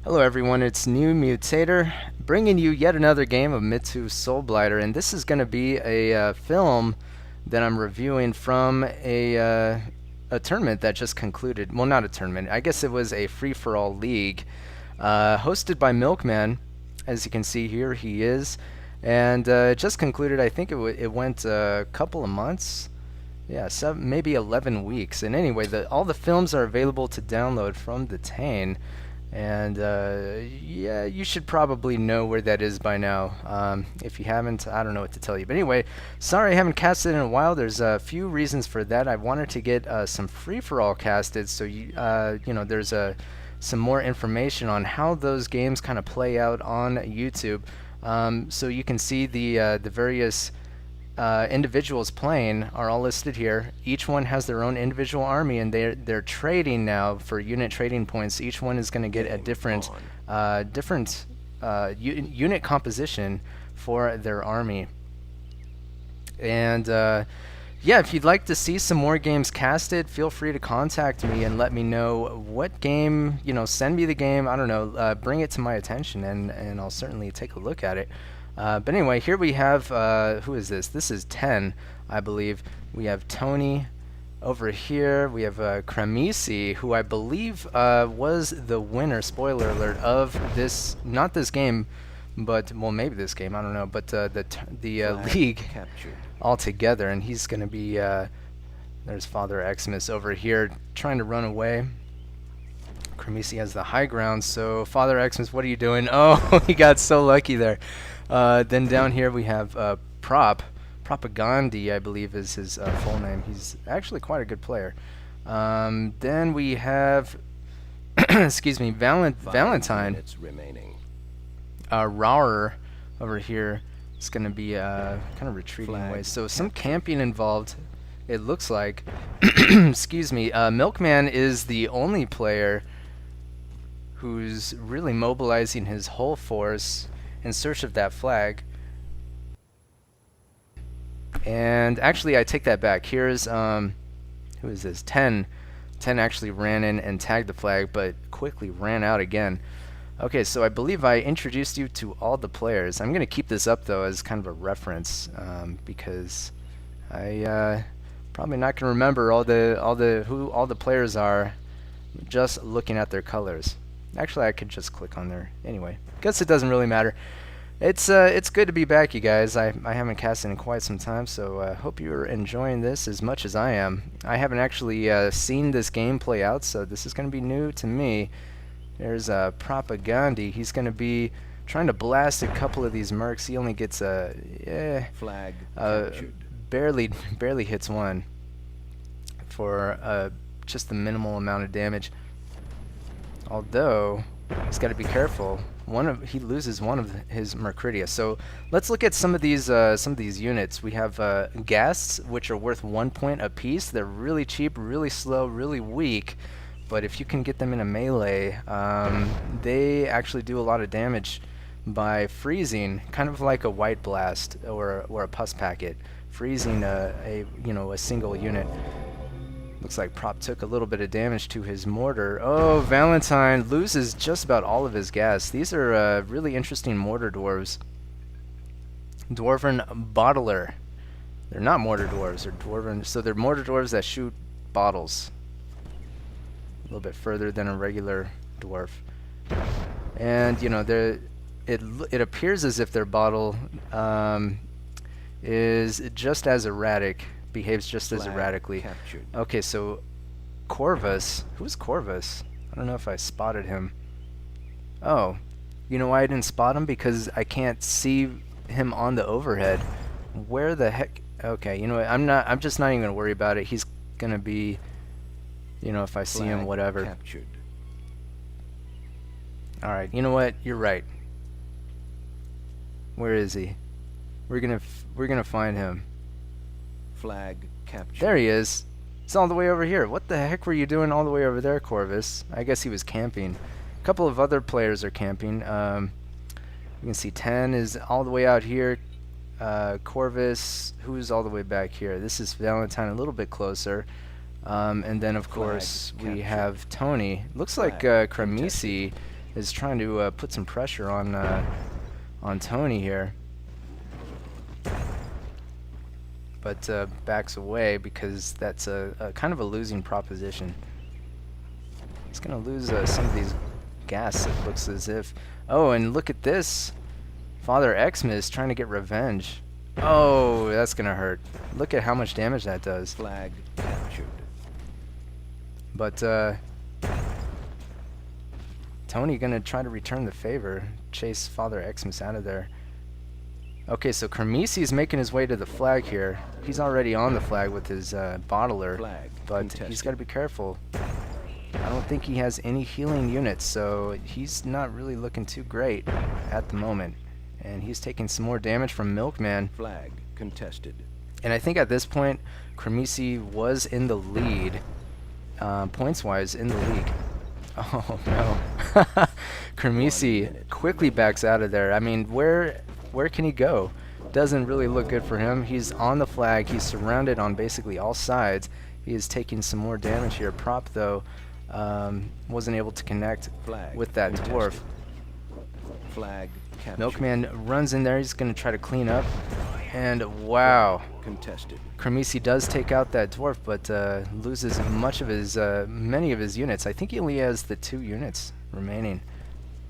Hello everyone, it's New Mutator, bringing you yet another game of Mitsu Soul Blighter, and this is going to be a film that I'm reviewing from a tournament that just concluded. Well, not a tournament, I guess it was a free-for-all league, hosted by Milkman. As you can see here, he is, and it just concluded. I think it went a couple of months. Yeah, maybe 11 weeks. And anyway, all the films are available to download from the Tane. And yeah, you should probably know where that is by now. If you haven't, I don't know what to tell you. But anyway, sorry I haven't casted in a while. There's a few reasons for that. I wanted to get some free-for-all casted, so there's some more information on how those games kind of play out on YouTube. So you can see the various individuals playing are all listed here. Each one has their own individual army, and they're trading now for unit trading points. Each one is going to get a different unit composition for their army. And yeah, if you'd like to see some more games casted, feel free to contact me and let me know what game. Send me the game. I don't know. Bring it to my attention, and I'll certainly take a look at it. But anyway, here we have, who is this? This is 10, I believe. We have Tony over here. We have Kremisi, who I believe was the winner, spoiler alert, of this, not this game, but, well, maybe this game, I don't know, but the league captured altogether. And he's going to be, there's Father Xmas over here trying to run away. Kremisi has the high ground, so Father Xmas, what are you doing? Oh, he got so lucky there. Then down here we have Propagandi, I believe is his full name. He's actually quite a good player. Then we have, excuse me, Valentine. Remaining. Rauer over here is going to be kind of retreating away. So some camping involved, it looks like. Excuse me. Milkman is the only player who's really mobilizing his whole force in search of that flag. And actually, I take that back. Here's who is this? 10 actually ran in and tagged the flag, but quickly ran out again. Okay, so I believe I introduced you to all the players. I'm gonna keep this up though as kind of a reference, because I probably not gonna remember who all the players are just looking at their colors. Actually, I could just click on there. Anyway, guess it doesn't really matter. It's good to be back, you guys. I haven't casted in quite some time, so hope you're enjoying this as much as I am. I haven't actually seen this game play out, so this is going to be new to me. There's Propagandi. He's going to be trying to blast a couple of these mercs. He only gets flag barely hits one for just the minimal amount of damage. Although he's got to be careful. He loses one of his Mercuridia. So let's look at some of these units. We have Ghasts, which are worth 1 point apiece. They're really cheap, really slow, really weak. But if you can get them in a melee, they actually do a lot of damage by freezing, kind of like a White Blast or a Pus Packet, freezing a single unit. Looks like Prop took a little bit of damage to his mortar. Oh, Valentine loses just about all of his gas. These are really interesting mortar dwarves. Dwarven Bottler. They're not mortar dwarves. They're dwarven. So they're mortar dwarves that shoot bottles. A little bit further than a regular dwarf. And it appears as if their bottle is just as erratic. Behaves just as erratically. Captured. Okay, so Corvus. Who's Corvus? I don't know if I spotted him. Oh, you know why I didn't spot him? Because I can't see him on the overhead. Where the heck? Okay, you know what? I'm just not even gonna worry about it. He's gonna be, if I see him, whatever. Captured. All right, you know what? You're right. Where is he? We're gonna find him. Flag captured. There he is. He's all the way over here. What the heck were you doing all the way over there, Corvus? I guess he was camping. A couple of other players are camping. You can see 10 is all the way out here. Corvus, who's all the way back here? This is Valentine, a little bit closer. And then, of course, we have Tony. Looks like Kremisi is trying to put some pressure on Tony here, but backs away because that's a kind of a losing proposition. He's gonna lose some of these gas, it looks as if. Oh, and look at this. Father Xmas trying to get revenge. Oh, that's gonna hurt. Look at how much damage that does. Flag captured. But Tony gonna try to return the favor, chase Father Xmas out of there. Okay, so Kermesi's making his way to the flag here. He's already on the flag with his bottler, Flag but contested. he's got to be careful. I don't think he has any healing units, so he's not really looking too great at the moment. And he's taking some more damage from Milkman. Flag contested. And I think at this point, Kermesi was in the lead, points-wise, in the league. Oh, no. Kermesi quickly backs out of there. I mean, where can he go? Doesn't really look good for him. He's on the flag. He's surrounded on basically all sides. He is taking some more damage here. Prop, though, wasn't able to connect Flag with that contested. dwarf. Flag captured. Milkman runs in there. He's going to try to clean up. And wow. Contested. Kermesi does take out that dwarf, but loses many of his units. I think he only has the 2 units remaining.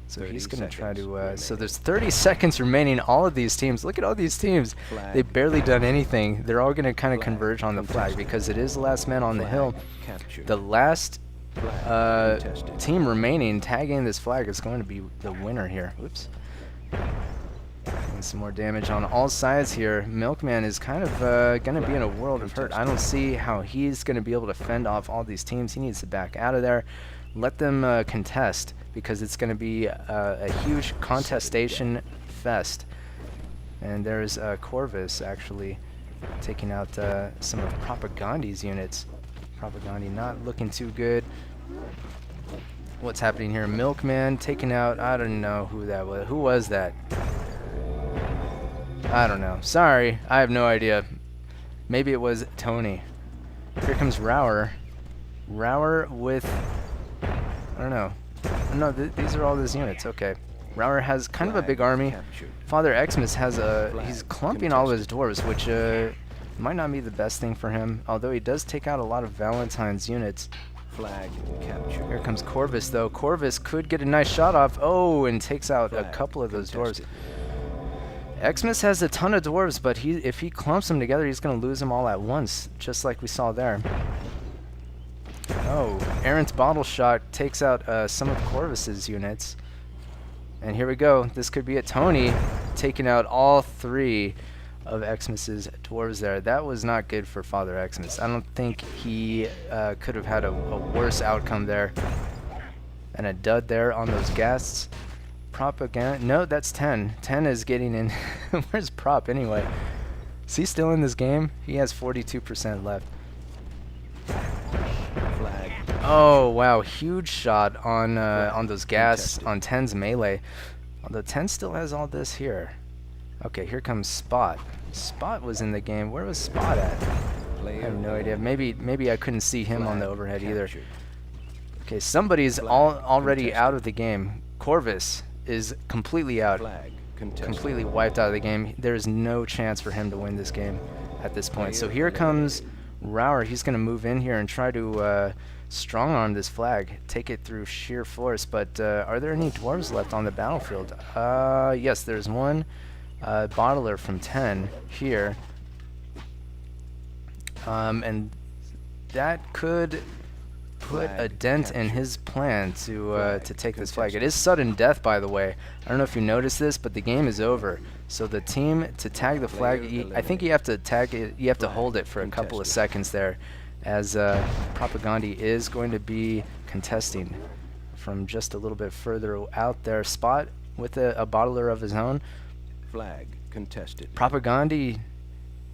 So he's going to try to... so there's 30 seconds remaining. All of these teams, look at all these teams. Flag They've barely done anything. They're all going to kind of Flag converge on the flag contested. because it is the last man on the Flag hill. captured. The last Flag contested. team remaining tagging this flag is going to be the winner here. Oops. And some more damage on all sides here. Milkman is kind of going to be in a world of hurt. I don't see how he's going to be able to fend off all these teams. He needs to back out of there. Let them contest because it's going to be a huge contestation fest. And there's Corvus actually taking out some of Propagandi's units. Propagandi not looking too good. What's happening here? Milkman taking out, I don't know who that was. Who was that? I don't know. Sorry, I have no idea. Maybe it was Tony. Here comes Rower. Rower with... I don't know. No, these are all his units. Okay. Rower has kind of a big army. Captured. Father Xmas has a... He's Flag clumping all of his dwarves, which might not be the best thing for him. Although he does take out a lot of Valentine's units. Flag captured. Here comes Corvus, though. Corvus could get a nice shot off. Oh, and takes out a Flag couple of those contested. dwarves. Xmas has a ton of dwarves, but if he clumps them together, he's going to lose them all at once, just like we saw there. Oh, Errant Bottle Shot takes out some of Corvus's units. And here we go. This could be it. Tony taking out all 3 of Xmas's dwarves there. That was not good for Father Xmas. I don't think he could have had a worse outcome there. And a dud there on those ghasts. Propaganda. No, that's 10. 10 is getting in. Where's Prop anyway? Is he still in this game? He has 42% left. Flag. Oh wow, huge shot on those gas Contested. on 10's melee. Although 10 still has all this here. Okay, here comes Spot. Spot was in the game. Where was Spot at? I have no idea. Maybe I couldn't see him on the overhead either. Okay, somebody's already contested. out of the game. Corvus is completely out. Flag contested. Completely wiped out of the game. There is no chance for him to win this game at this point. So here comes Rower. He's going to move in here and try to strong arm this flag, take it through sheer force. But are there any dwarves left on the battlefield? Yes, there's one bottler from 10 here. And that could put a dent in his plan to take this flag. It is sudden death, by the way. I don't know if you noticed this, but the game is over. So the team to tag the flag, I think you have to tag it. You have to hold it for a couple of seconds there, as Propagandi is going to be contesting from just a little bit further out there. Spot with a bottler of his own. Flag contested. Propagandi.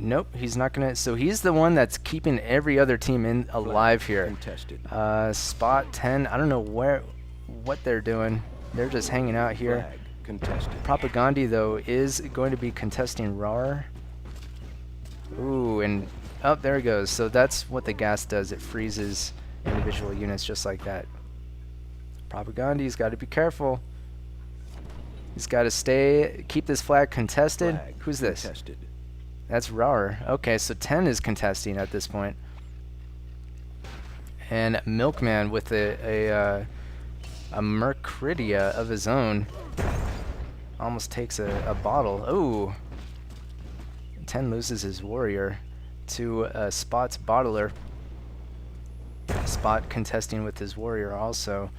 Nope, he's not gonna. So he's the one that's keeping every other team alive here. Contested. Spot 10. I don't know what they're doing. They're just hanging out here. Flag contested. Propagandi though is going to be contesting Rar. Ooh, and oh, there he goes. So that's what the gas does. It freezes individual units just like that. Propaganda's got to be careful. He's got to keep this flag contested. Flag Who's this? contested. That's Rar. Okay, so 10 is contesting at this point. And Milkman with a Mercuridia of his own almost takes a bottle. Oh, 10 loses his warrior to Spot's bottler. Spot contesting with his warrior also.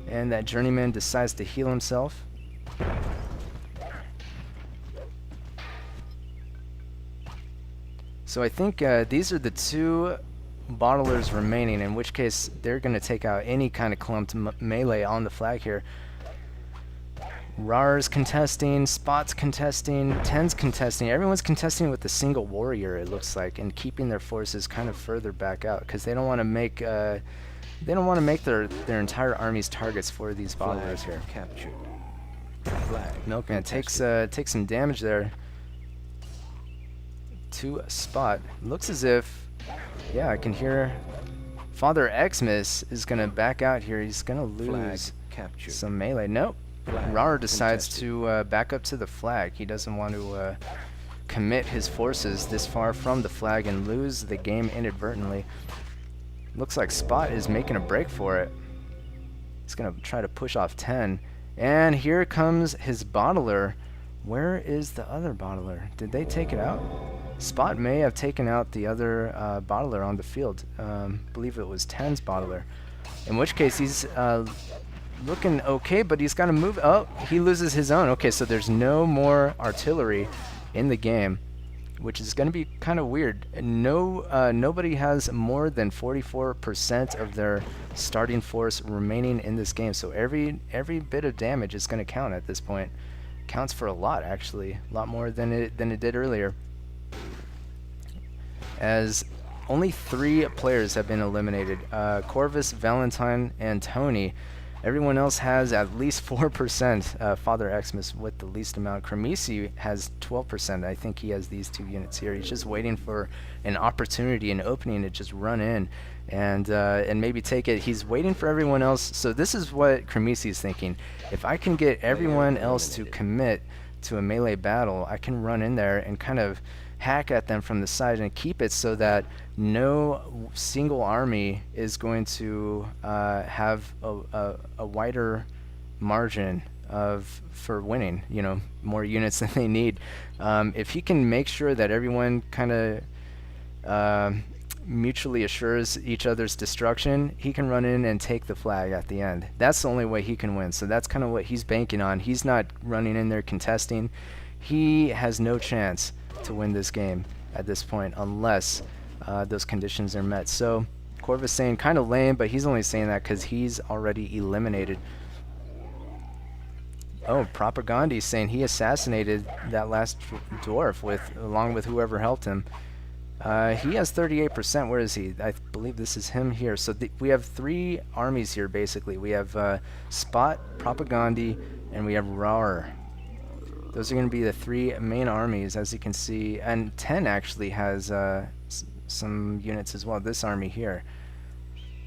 And that journeyman decides to heal himself. So I think these are the two bottlers remaining, in which case they're going to take out any kind of clumped melee on the flag here. Rar's contesting, Spot's contesting, 10's contesting. Everyone's contesting with a single warrior, it looks like, and keeping their forces kind of further back out because they don't want to make their entire army's targets for these bottlers here. Captured. Flag Milkman takes some damage there to a Spot. Looks as if, yeah, I can hear Father Xmas is gonna back out here. He's gonna lose some melee. Nope. Rar decides to back up to the flag. He doesn't want to commit his forces this far from the flag and lose the game inadvertently. Looks like Spot is making a break for it. He's gonna try to push off 10. And here comes his bottler. Where is the other bottler? Did they take it out? Spot may have taken out the other bottler on the field. Believe it was 10's bottler. In which case he's looking okay, but he's got to move. Oh, he loses his own. Okay, so there's no more artillery in the game, which is going to be kind of weird. Nobody has more than 44% of their starting force remaining in this game. So every bit of damage is going to count at this point. Counts for a lot, actually, a lot more than it did earlier. As only 3 players have been eliminated: Corvus, Valentine, and Tony. Everyone else has at least 4%. Father Xmas with the least amount. Cremisi has 12%. I think he has these 2 units here. He's just waiting for an opportunity, an opening to just run in and maybe take it. He's waiting for everyone else. So this is what Cremisi is thinking. If I can get everyone else to commit to a melee battle, I can run in there and kind of hack at them from the side and keep it so that no single army is going to have a wider margin for winning, you know, more units than they need. If he can make sure that everyone kind of mutually assures each other's destruction, he can run in and take the flag at the end. That's the only way he can win. So that's kind of what he's banking on. He's not running in there contesting. He has no chance to win this game at this point unless those conditions are met. So Corvus saying kind of lame, but he's only saying that because he's already eliminated. Oh, Propagandi saying he assassinated that last dwarf along with whoever helped him. He has 38%. Where is he? I believe this is him here. So we have 3 armies here basically. We have Spot, Propagandi, and we have Rar. Those are going to be the 3 main armies, as you can see. And 10 actually has some units as well, this army here.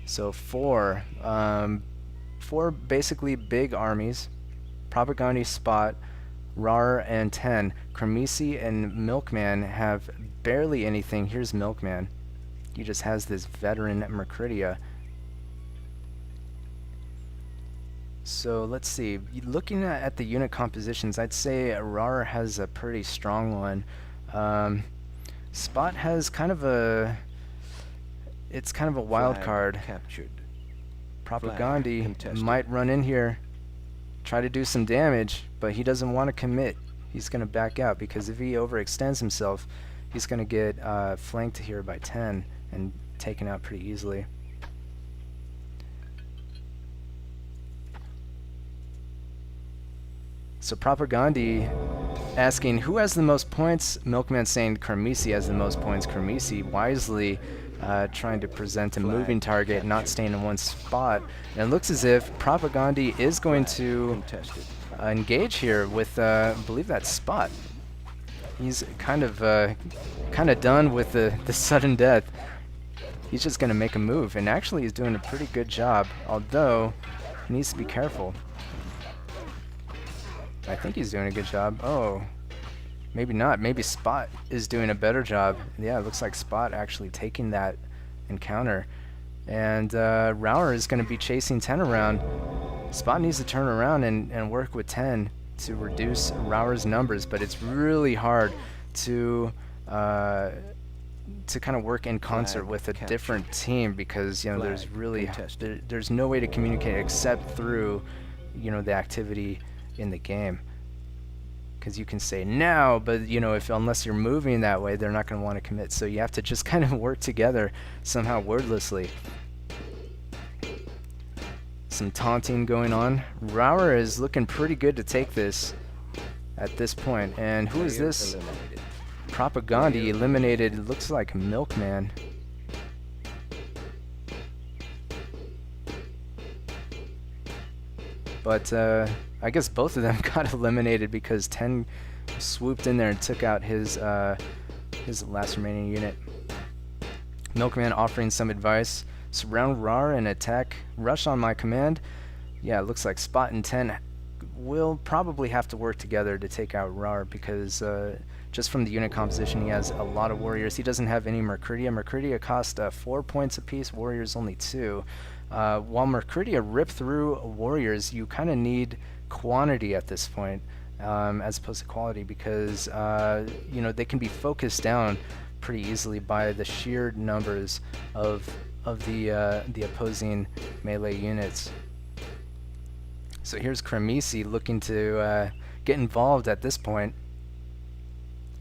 So 4 basically big armies. Propagandi, Spot, Rar, and 10. Cremisi and Milkman have barely anything. Here's Milkman. He just has this veteran Mercuridia. So let's see. Looking at the unit compositions, I'd say Rar has a pretty strong one. Spot has kind of a wild card. Captured. Propagandi might run in here, try to do some damage, but he doesn't want to commit. He's going to back out because if he overextends himself, he's going to get flanked here by 10 and taken out pretty easily. So Propagandi asking who has the most points. Milkman saying Cremisi has the most points. Cremisi wisely trying to present a moving target, not staying in one spot. And it looks as if Propagandi is going to engage here with, I believe that's Spot. He's kind of done with the sudden death. he's just going to make a move. And actually, he's doing a pretty good job, although he needs to be careful. I think he's doing a good job. Oh, maybe not. Maybe Spot is doing a better job. Yeah, it looks like Spot actually taking that encounter. And Rauer is going to be chasing 10 around. Spot needs to turn around and work with 10 to reduce Rauer's numbers, but it's really hard to kind of work in concert with a different team, because there's really there's no way to communicate except through the activity in the game. Because you can say now, but unless you're moving that way, they're not going to want to commit. So you have to just kind of work together somehow wordlessly. Some taunting going on. Rauer is looking pretty good to take this at this point. And who is this? Propaganda eliminated. It looks like Milkman. But I guess both of them got eliminated because 10 swooped in there and took out his last remaining unit. Milkman offering some advice. Surround Rauer and attack. Rush on my command. Yeah, it looks like Spot and 10 will probably have to work together to take out Rauer, because just from the unit composition, he has a lot of warriors. He doesn't have any Mercuridia. Mercuridia cost 4 points apiece, warriors only 2. While Mercuridia rip through warriors, you kind of need quantity at this point, as opposed to quality, because they can be focused down pretty easily by the sheer numbers of the opposing melee units. So here's Kremisi looking to get involved at this point.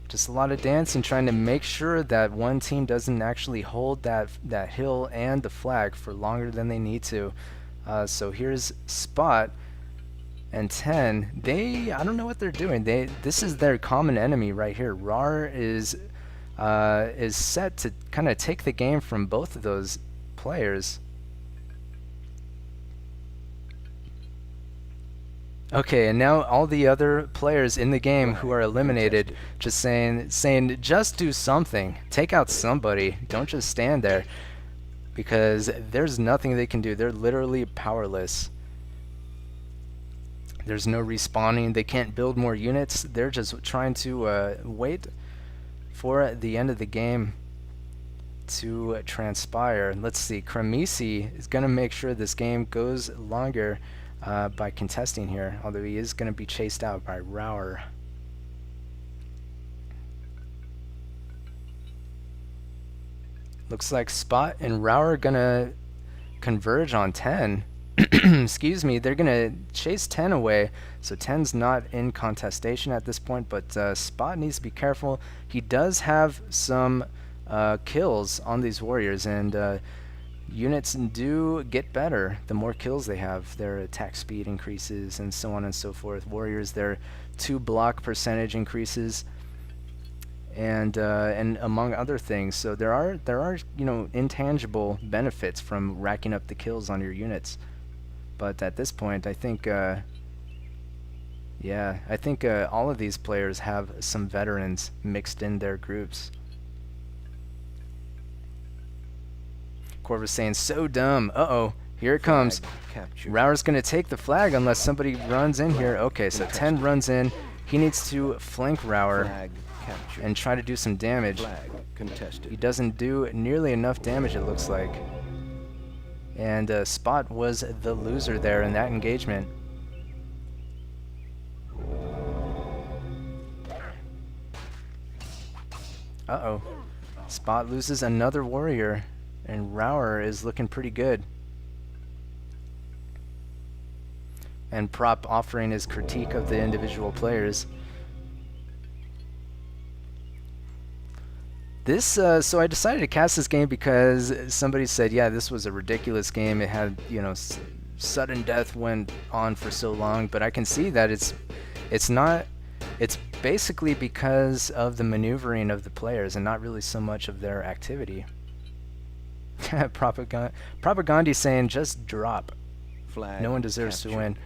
Just a lot of dancing, trying to make sure that one team doesn't actually hold that hill and the flag for longer than they need to. So here's Spot and 10. I don't know what they're doing. This is their common enemy right here. Rauer is set to kind of take the game from both of those players. Okay, and now all the other players in the game who are eliminated just saying just do something. Take out somebody. Don't just stand there, because there's nothing they can do. They're literally powerless. There's no respawning. They can't build more units. They're just trying to wait for the end of the game to transpire. Let's see. Kremisi is going to make sure this game goes longer by contesting here, although he is going to be chased out by Rauer. Looks like Spot and Rauer are going to converge on 10. Excuse me, they're going to chase 10 away, so 10's not in contestation at this point, but Spot needs to be careful. He does have some kills on these warriors, and units do get better the more kills they have. Their attack speed increases and so on and so forth. Warriors, their 2 block percentage increases, and among other things. So there are intangible benefits from racking up the kills on your units. But at this point, I think all of these players have some veterans mixed in their groups. Corvus saying, so dumb. Uh-oh, here it comes. Rauer's going to take the flag unless somebody runs in here. Okay, so 10 runs in. He needs to flank Rauer and try to do some damage. He doesn't do nearly enough damage, it looks like. And Spot was the loser there in that engagement. Uh-oh. Spot loses another warrior, and Rauer is looking pretty good. And Prop offering his critique of the individual players. So I decided to cast this game because somebody said, yeah, this was a ridiculous game. It had, sudden death went on for so long, but I can see that it's not. It's basically because of the maneuvering of the players and not really so much of their activity. Propaganda saying just drop. Flag no one deserves captured. To win.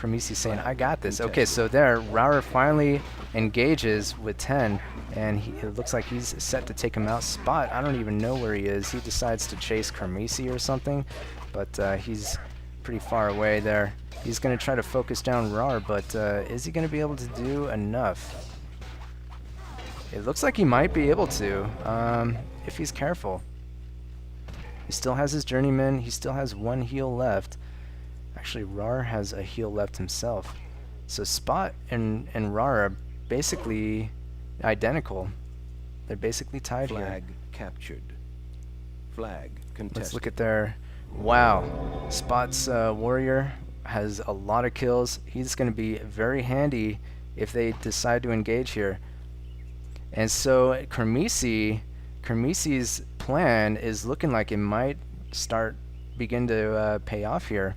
Kremisi saying, Flag I got this. Okay, contested. so there, Rauer finally engages with 10, and it looks like he's set to take him out. Spot, I don't even know where he is. He decides to chase Kremisi or something, but he's pretty far away there. He's going to try to focus down Rauer, but is he going to be able to do enough? It looks like he might be able to, if he's careful. He still has his journeyman. He still has one heal left. Actually, Rar has a heal left himself. So Spot and Rar are basically identical. They're basically tied here. Flag captured. Flag contested. Let's look at their... Wow. Spot's warrior has a lot of kills. He's going to be very handy if they decide to engage here. And so Kremisi's plan is looking like it might begin to pay off here.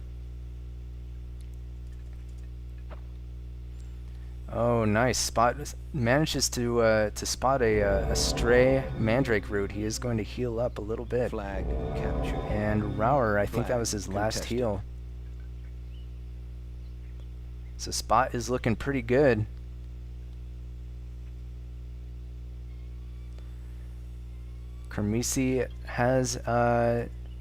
Oh, nice. Spot manages to spot a stray Mandrake root. He is going to heal up a little bit. Flag captured. And Rauer, I think that Flag was his last contested. heal. So Spot is looking pretty good. Kremisi has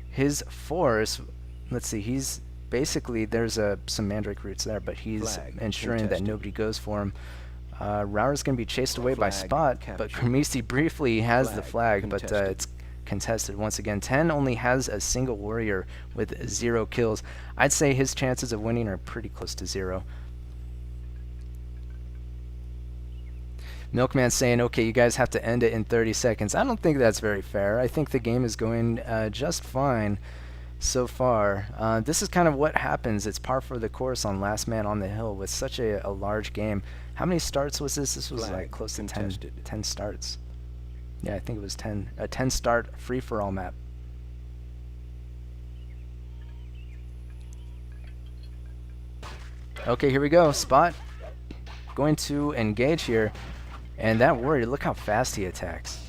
his force. Let's see, he's basically, there's some Mandrake roots there, but he's Flag ensuring that contested. nobody goes for him. Rauer's going to be chased away by Flag Spot, but captured. Kremisi briefly has the flag, but contested. it's contested once again. 10 only has a single warrior with 0 kills. I'd say his chances of winning are pretty close to 0. Milkman saying, okay, you guys have to end it in 30 seconds. I don't think that's very fair. I think the game is going just fine so far. This is kind of what happens. It's par for the course on Last Man on the Hill with such a large game. How many starts was this? This was Flag like close to 10 contested. starts. Yeah, I think it was 10. A 10 start free-for-all map. Okay, here we go. Spot going to engage here. And that warrior, look how fast he attacks.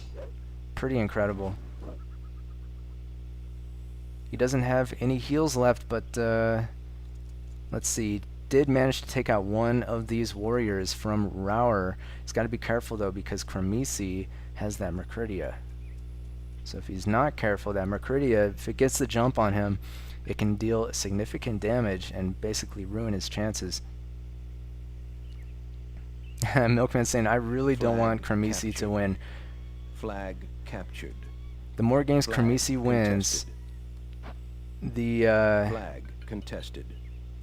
Pretty incredible. He doesn't have any heals left, but let's see. Did manage to take out one of these warriors from Rauer. He's got to be careful though, because Kremisi has that Mercuridia. So if he's not careful, that Mercuridia, if it gets the jump on him, it can deal significant damage and basically ruin his chances. Milkman saying, I really don't want Kremisi to win. Flag captured. The more games Flag Kremisi wins, contested. Flag contested.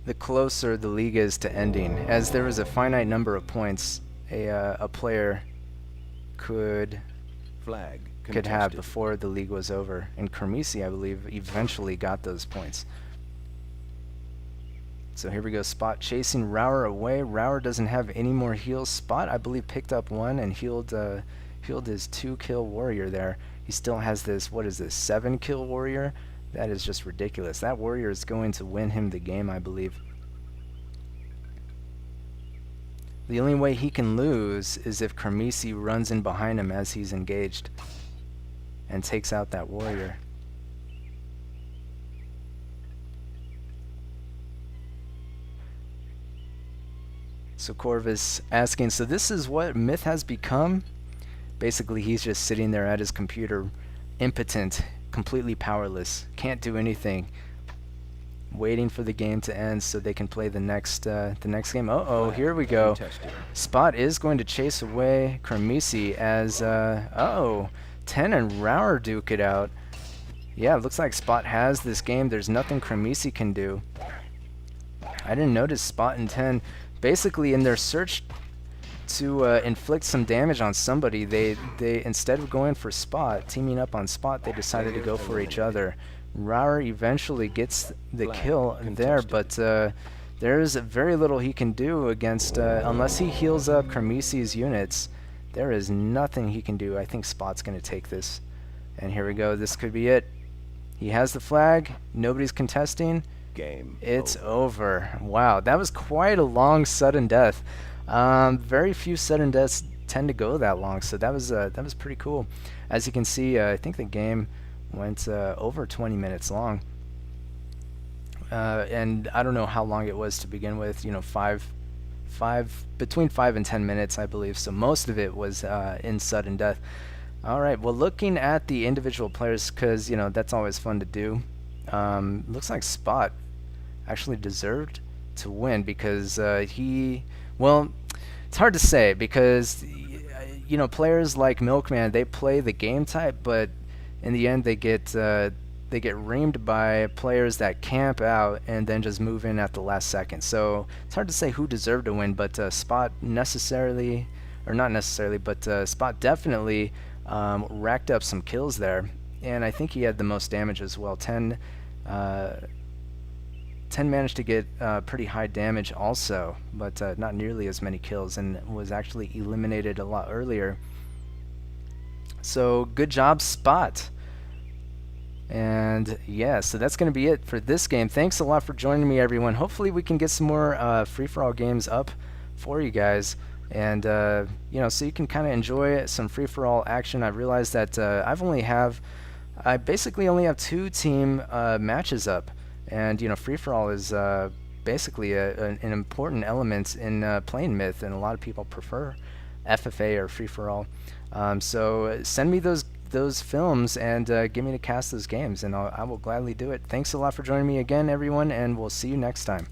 the closer the league is to ending. As there is a finite number of points a player could Flag have contested. before the league was over. And Kremisi, I believe, eventually got those points. So here we go, Spot chasing Rauer away. Rauer doesn't have any more heals. Spot, I believe, picked up one and healed his 2-kill warrior there. He still has this, what is this, 7-kill warrior? That is just ridiculous. That warrior is going to win him the game, I believe. The only way he can lose is if Kremisi runs in behind him as he's engaged and takes out that warrior. So Corvus asking, so this is what Myth has become? Basically, he's just sitting there at his computer, impotent, completely powerless, can't do anything, waiting for the game to end so they can play the next game. Uh-oh, here we go. Contested. Spot is going to chase away Kremisi as, uh-oh, 10 and Rauer duke it out. Yeah, it looks like Spot has this game. There's nothing Kremisi can do. I didn't notice Spot and 10. Basically, in their search to inflict some damage on somebody, they instead of going for Spot, teaming up on Spot, they decided to go for each other. Rauer eventually gets the kill there, but there's very little he can do against, unless he heals up Kremisi's units, there is nothing he can do. I think Spot's going to take this. And here we go, this could be it. He has the flag, nobody's contesting. Game It's over. Wow, that was quite a long sudden death. Very few sudden deaths tend to go that long, so that was pretty cool. As you can see, I think the game went over 20 minutes long. and I don't know how long it was to begin with. Between 5 and 10 minutes, I believe. So most of it was in sudden death. All right. Well, looking at the individual players, because that's always fun to do. Looks like Spot actually deserved to win because well, it's hard to say because players like Milkman, they play the game type, but in the end they get reamed by players that camp out and then just move in at the last second. So it's hard to say who deserved to win, but Spot necessarily, or not necessarily, but Spot definitely racked up some kills there, and I think he had the most damage as well. 10 managed to get pretty high damage also, but not nearly as many kills, and was actually eliminated a lot earlier. So good job, Spot. And yeah, so that's going to be it for this game. Thanks a lot for joining me, everyone. Hopefully we can get some more free-for-all games up for you guys, and so you can kind of enjoy some free-for-all action. I realized that I basically only have 2 team matches up, and free-for-all is basically an important element in playing Myth, and a lot of people prefer FFA or free-for-all. So send me those films and get me to cast those games, and I will gladly do it. Thanks a lot for joining me again, everyone, and we'll see you next time.